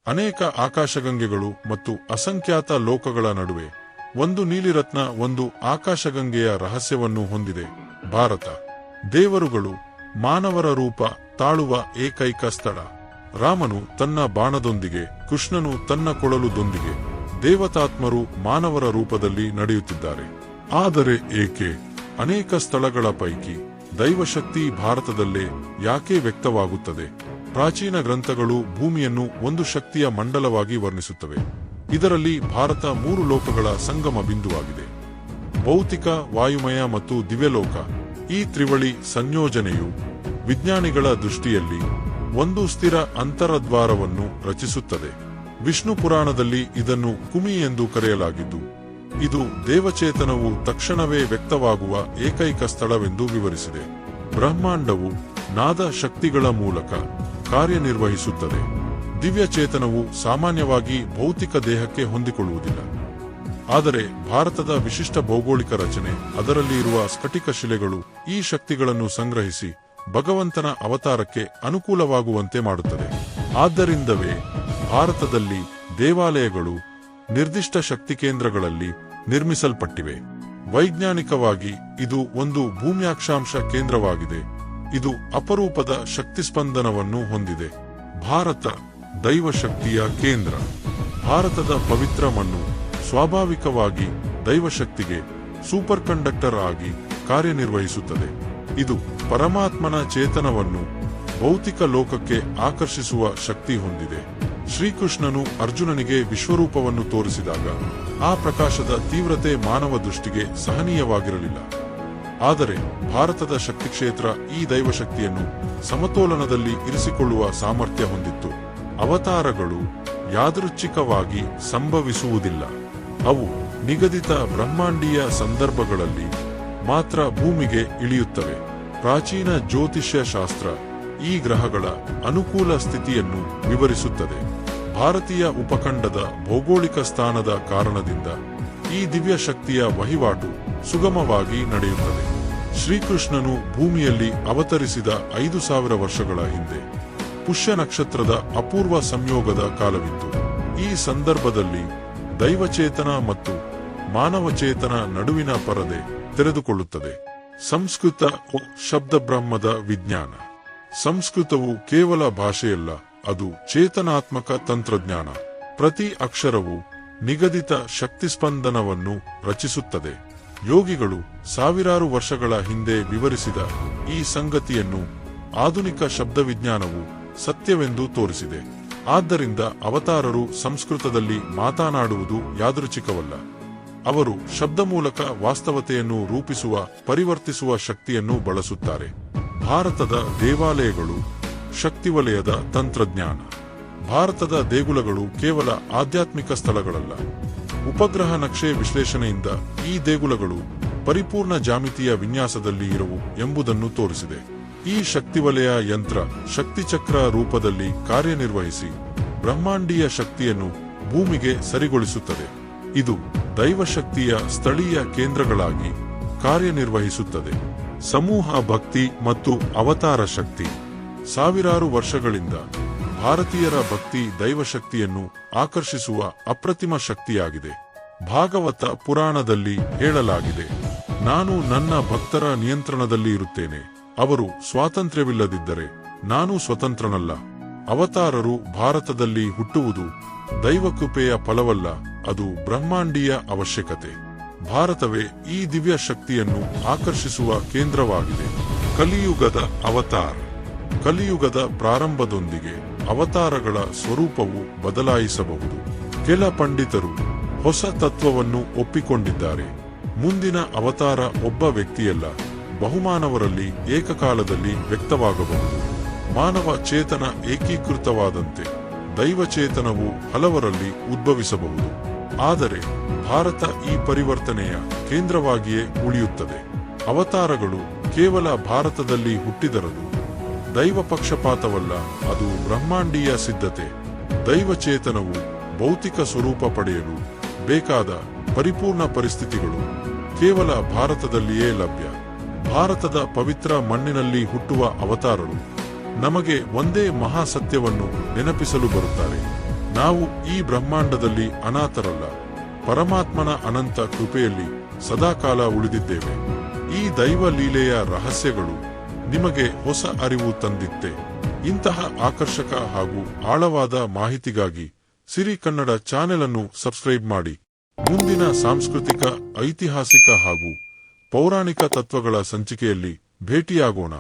ಅನೇಕ ಆಕಾಶಗಂಗೆಗಳು ಮತ್ತು ಅಸಂಖ್ಯಾತ ಲೋಕಗಳ ನಡುವೆ ಒಂದು ನೀಲಿರತ್ನ ಒಂದು ಆಕಾಶಗಂಗೆಯ ರಹಸ್ಯವನ್ನು ಹೊಂದಿದೆ. ಭಾರತ ದೇವರುಗಳು ಮಾನವರ ರೂಪ ತಾಳುವ ಏಕೈಕ ಸ್ಥಳ. ರಾಮನು ತನ್ನ ಬಾಣದೊಂದಿಗೆ, ಕೃಷ್ಣನು ತನ್ನ ಕೊಳಲುದೊಂದಿಗೆ, ದೇವತಾತ್ಮರು ಮಾನವರ ರೂಪದಲ್ಲಿ ನಡೆಯುತ್ತಿದ್ದಾರೆ. ಆದರೆ ಏಕೆ ಅನೇಕ ಸ್ಥಳಗಳ ಪೈಕಿ ದೈವಶಕ್ತಿ ಭಾರತದಲ್ಲೇ ಯಾಕೆ ವ್ಯಕ್ತವಾಗುತ್ತದೆ? ಪ್ರಾಚೀನ ಗ್ರಂಥಗಳು ಭೂಮಿಯನ್ನು ಒಂದು ಶಕ್ತಿಯ ಮಂಡಲವಾಗಿ ವರ್ಣಿಸುತ್ತವೆ. ಇದರಲ್ಲಿ ಭಾರತ 3 ಲೋಕಗಳ ಸಂಗಮ ಬಿಂದುವಾಗಿದೆ. ಭೌತಿಕ, ವಾಯುಮಯ ಮತ್ತು ದಿವ್ಯಲೋಕ. ಈ ತ್ರಿವಳಿ ಸಂಯೋಜನೆಯು ವಿಜ್ಞಾನಿಗಳ ದೃಷ್ಟಿಯಲ್ಲಿ ಒಂದು ಸ್ಥಿರ ಅಂತರದ್ವಾರವನ್ನು ರಚಿಸುತ್ತದೆ. ವಿಷ್ಣು ಪುರಾಣದಲ್ಲಿ ಇದನ್ನು ಕುಮಿ ಎಂದು ಕರೆಯಲಾಗಿದ್ದು, ಇದು ದೇವಚೇತನವು ತಕ್ಷಣವೇ ವ್ಯಕ್ತವಾಗುವ ಏಕೈಕ ಸ್ಥಳವೆಂದು ವಿವರಿಸಿದೆ. ಬ್ರಹ್ಮಾಂಡವು ನಾದ ಶಕ್ತಿಗಳ ಮೂಲಕ ಕಾರ್ಯನಿರ್ವಹಿಸುತ್ತದೆ. ದಿವ್ಯಚೇತನವು ಸಾಮಾನ್ಯವಾಗಿ ಭೌತಿಕ ದೇಹಕ್ಕೆ ಹೊಂದಿಕೊಳ್ಳುವುದಿಲ್ಲ. ಆದರೆ ಭಾರತದ ವಿಶಿಷ್ಟ ಭೌಗೋಳಿಕ ರಚನೆ, ಅದರಲ್ಲಿ ಇರುವ ಸ್ಫಟಿಕ ಶಿಲೆಗಳು ಈ ಶಕ್ತಿಗಳನ್ನು ಸಂಗ್ರಹಿಸಿ ಭಗವಂತನ ಅವತಾರಕ್ಕೆ ಅನುಕೂಲವಾಗುವಂತೆ ಮಾಡುತ್ತದೆ. ಆದ್ದರಿಂದವೇ ಭಾರತದಲ್ಲಿ ದೇವಾಲಯಗಳು ನಿರ್ದಿಷ್ಟ ಶಕ್ತಿ ಕೇಂದ್ರಗಳಲ್ಲಿ ನಿರ್ಮಿಸಲ್ಪಟ್ಟಿವೆ. ವೈಜ್ಞಾನಿಕವಾಗಿ ಇದು ಒಂದು ಭೂಮ್ಯಾಕ್ಷಾಂಶ ಕೇಂದ್ರವಾಗಿದೆ. ಇದು ಅಪರೂಪದ ಶಕ್ತಿಸ್ಪಂದನವನ್ನು ಹೊಂದಿದೆ. ಭಾರತ ದೈವಶಕ್ತಿಯ ಕೇಂದ್ರ. ಭಾರತದ ಪವಿತ್ರ ಮಣ್ಣು ಸ್ವಾಭಾವಿಕವಾಗಿ ದೈವಶಕ್ತಿಗೆ ಸೂಪರ್ ಕಂಡಕ್ಟರ್ ಆಗಿ ಕಾರ್ಯನಿರ್ವಹಿಸುತ್ತದೆ. ಇದು ಪರಮಾತ್ಮನ ಚೇತನವನ್ನು ಭೌತಿಕ ಲೋಕಕ್ಕೆ ಆಕರ್ಷಿಸುವ ಶಕ್ತಿ ಹೊಂದಿದೆ. ಶ್ರೀಕೃಷ್ಣನು ಅರ್ಜುನನಿಗೆ ವಿಶ್ವರೂಪವನ್ನು ತೋರಿಸಿದಾಗ ಆ ಪ್ರಕಾಶದ ತೀವ್ರತೆ ಮಾನವ ದೃಷ್ಟಿಗೆ ಸಹನೀಯವಾಗಿರಲಿಲ್ಲ. ಆದರೆ ಭಾರತದ ಶಕ್ತಿಕ್ಷೇತ್ರ ಈ ದೈವಶಕ್ತಿಯನ್ನು ಸಮತೋಲನದಲ್ಲಿ ಇರಿಸಿಕೊಳ್ಳುವ ಸಾಮರ್ಥ್ಯ ಹೊಂದಿತ್ತು. ಅವತಾರಗಳು ಯಾದೃಚ್ಛಿಕವಾಗಿ ಸಂಭವಿಸುವುದಿಲ್ಲ. ಅವು ನಿಗದಿತ ಬ್ರಹ್ಮಾಂಡೀಯ ಸಂದರ್ಭಗಳಲ್ಲಿ ಮಾತ್ರ ಭೂಮಿಗೆ ಇಳಿಯುತ್ತವೆ. ಪ್ರಾಚೀನ ಜ್ಯೋತಿಷ್ಯ ಶಾಸ್ತ್ರ ಈ ಗ್ರಹಗಳ ಅನುಕೂಲ ಸ್ಥಿತಿಯನ್ನು ವಿವರಿಸುತ್ತದೆ. ಭಾರತೀಯ ಉಪಖಂಡದ ಭೌಗೋಳಿಕ ಸ್ಥಾನದ ಕಾರಣದಿಂದ ಈ ದಿವ್ಯ ಶಕ್ತಿಯ ವಹಿವಾಟು ಸುಗಮವಾಗಿ ನಡೆಯುತ್ತದೆ. ಶ್ರೀಕೃಷ್ಣನು ಭೂಮಿಯಲ್ಲಿ ಅವತರಿಸಿದ 5000 ವರ್ಷಗಳ ಹಿಂದೆ ಪುಷ್ಯ ನಕ್ಷತ್ರದ ಅಪೂರ್ವ ಸಂಯೋಗದ ಕಾಲವಿತ್ತು. ಈ ಸಂದರ್ಭದಲ್ಲಿ ದೈವಚೇತನ ಮತ್ತು ಮಾನವಚೇತನ ನಡುವಿನ ಪರದೆ ತೆರೆದುಕೊಳ್ಳುತ್ತದೆ. ಸಂಸ್ಕೃತ ಶಬ್ದಬ್ರಹ್ಮದ ವಿಜ್ಞಾನ. ಸಂಸ್ಕೃತವು ಕೇವಲ ಭಾಷೆಯಲ್ಲ, ಅದು ಚೇತನಾತ್ಮಕ ತಂತ್ರಜ್ಞಾನ. ಪ್ರತಿ ಅಕ್ಷರವು ನಿಗದಿತ ಶಕ್ತಿಸ್ಪಂದನವನ್ನು ರಚಿಸುತ್ತದೆ. ಯೋಗಿಗಳು ಸಾವಿರಾರು ವರ್ಷಗಳ ಹಿಂದೆ ವಿವರಿಸಿದ ಈ ಸಂಗತಿಯನ್ನು ಆಧುನಿಕ ಶಬ್ದವಿಜ್ಞಾನವು ಸತ್ಯವೆಂದು ತೋರಿಸಿದೆ. ಆದ್ದರಿಂದ ಅವತಾರರು ಸಂಸ್ಕೃತದಲ್ಲಿ ಮಾತನಾಡುವುದು ಯಾದೃಚ್ಛಿಕವಲ್ಲ. ಅವರು ಶಬ್ದ ಮೂಲಕ ವಾಸ್ತವತೆಯನ್ನು ರೂಪಿಸುವ, ಪರಿವರ್ತಿಸುವ ಶಕ್ತಿಯನ್ನು ಬಳಸುತ್ತಾರೆ. ಭಾರತದ ದೇವಾಲಯಗಳು ಶಕ್ತಿವಲಯದ ತಂತ್ರಜ್ಞಾನ. ಭಾರತದ ದೇಗುಲಗಳು ಕೇವಲ ಆಧ್ಯಾತ್ಮಿಕ ಸ್ಥಳಗಳಲ್ಲ. ಉಪಗ್ರಹ ನಕ್ಷೆ ವಿಶ್ಲೇಷಣೆಯಿಂದ ಈ ದೇಗುಲಗಳು ಪರಿಪೂರ್ಣ ಜಾಮಿತಿಯ ವಿನ್ಯಾಸದಲ್ಲಿ ಇರುವು ಎಂಬುದನ್ನು ತೋರಿಸಿದೆ. ಈ ಶಕ್ತಿವಲಯ ಯಂತ್ರ ಶಕ್ತಿಚಕ್ರ ರೂಪದಲ್ಲಿ ಕಾರ್ಯನಿರ್ವಹಿಸಿ ಬ್ರಹ್ಮಾಂಡೀಯ ಶಕ್ತಿಯನ್ನು ಭೂಮಿಗೆ ಸರಿಗೊಳಿಸುತ್ತದೆ. ಇದು ದೈವಶಕ್ತಿಯ ಸ್ಥಳೀಯ ಕೇಂದ್ರಗಳಾಗಿ ಕಾರ್ಯನಿರ್ವಹಿಸುತ್ತದೆ. ಸಮೂಹ ಭಕ್ತಿ ಮತ್ತು ಅವತಾರ ಶಕ್ತಿ. ಸಾವಿರಾರು ವರ್ಷಗಳಿಂದ ಭಾರತೀಯರ ಭಕ್ತಿ ದೈವಶಕ್ತಿಯನ್ನು ಆಕರ್ಷಿಸುವ ಅಪ್ರತಿಮ ಶಕ್ತಿಯಾಗಿದೆ. ಭಾಗವತ ಪುರಾಣದಲ್ಲಿ ಹೇಳಲಾಗಿದೆ, ನಾನು ನನ್ನ ಭಕ್ತರ ನಿಯಂತ್ರಣದಲ್ಲಿ ಇರುತ್ತೇನೆ. ಅವರು ಸ್ವಾತಂತ್ರ್ಯವಿಲ್ಲದಿದ್ದರೆ ನಾನು ಸ್ವತಂತ್ರನಲ್ಲ. ಅವತಾರರು ಭಾರತದಲ್ಲಿ ಹುಟ್ಟುವುದು ದೈವಕೃಪೆಯ ಫಲವಲ್ಲ, ಅದು ಬ್ರಹ್ಮಾಂಡೀಯ ಅವಶ್ಯಕತೆ. ಭಾರತವೇ ಈ ದಿವ್ಯ ಶಕ್ತಿಯನ್ನು ಆಕರ್ಷಿಸುವ ಕೇಂದ್ರವಾಗಿದೆ. ಕಲಿಯುಗದ ಅವತಾರ. ಕಲಿಯುಗದ ಪ್ರಾರಂಭದೊಂದಿಗೆ ಅವತಾರಗಳ ಸ್ವರೂಪವು ಬದಲಾಯಿಸಬಹುದು. ಕೆಲ ಪಂಡಿತರು ಹೊಸ ತತ್ವವನ್ನು ಒಪ್ಪಿಕೊಂಡಿದ್ದಾರೆ. ಮುಂದಿನ ಅವತಾರ ಒಬ್ಬ ವ್ಯಕ್ತಿಯಲ್ಲ, ಬಹುಮಾನವರಲ್ಲಿ ಏಕಕಾಲದಲ್ಲಿ ವ್ಯಕ್ತವಾಗಬಹುದು. ಮಾನವ ಚೇತನ ಏಕೀಕೃತವಾದಂತೆ ದೈವಚೇತನವು ಹಲವರಲ್ಲಿ ಉದ್ಭವಿಸಬಹುದು. ಆದರೆ ಭಾರತ ಈ ಪರಿವರ್ತನೆಯ ಕೇಂದ್ರವಾಗಿಯೇ ಉಳಿಯುತ್ತದೆ. ಅವತಾರಗಳು ಕೇವಲ ಭಾರತದಲ್ಲಿ ಹುಟ್ಟಿದರದು ದೈವ ಪಕ್ಷಪಾತವಲ್ಲ, ಅದು ಬ್ರಹ್ಮಾಂಡೀಯ ಸಿದ್ಧತೆ. ದೈವಚೇತನವು ಭೌತಿಕ ಸ್ವರೂಪ ಪಡೆಯಲು ಬೇಕಾದ ಪರಿಪೂರ್ಣ ಪರಿಸ್ಥಿತಿಗಳು ಕೇವಲ ಭಾರತದಲ್ಲಿಯೇ ಲಭ್ಯ. ಭಾರತದ ಪವಿತ್ರ ಮಣ್ಣಿನಲ್ಲಿ ಹುಟ್ಟುವ ಅವತಾರರು ನಮಗೆ ಒಂದೇ ಮಹಾಸತ್ಯವನ್ನು ನೆನಪಿಸಲು ಬರುತ್ತಾರೆ. ನಾವು ಈ ಬ್ರಹ್ಮಾಂಡದಲ್ಲಿ ಅನಾಥರಲ್ಲ, ಪರಮಾತ್ಮನ ಅನಂತ ಕೃಪೆಯಲ್ಲಿ ಸದಾಕಾಲ ಉಳಿದಿದ್ದೇವೆ. ಈ ದೈವ ಲೀಲೆಯ ರಹಸ್ಯಗಳು ನಿಮಗೆ ಹೊಸ ಅರಿವು ತಂದಿತ್ತೆ. ಇಂತಹ ಆಕರ್ಷಕ ಹಾಗೂ ಆಳವಾದ ಮಾಹಿತಿಗಾಗಿ ಸಿರಿ ಕನ್ನಡ ಚಾನೆಲ್ ಅನ್ನು ಸಬ್ಸ್ಕ್ರೈಬ್ ಮಾಡಿ. ಮುಂದಿನ ಸಾಂಸ್ಕೃತಿಕ, ಐತಿಹಾಸಿಕ ಹಾಗೂ ಪೌರಾಣಿಕ ತತ್ವಗಳ ಸಂಚಿಕೆಯಲ್ಲಿ ಭೇಟಿಯಾಗೋಣ.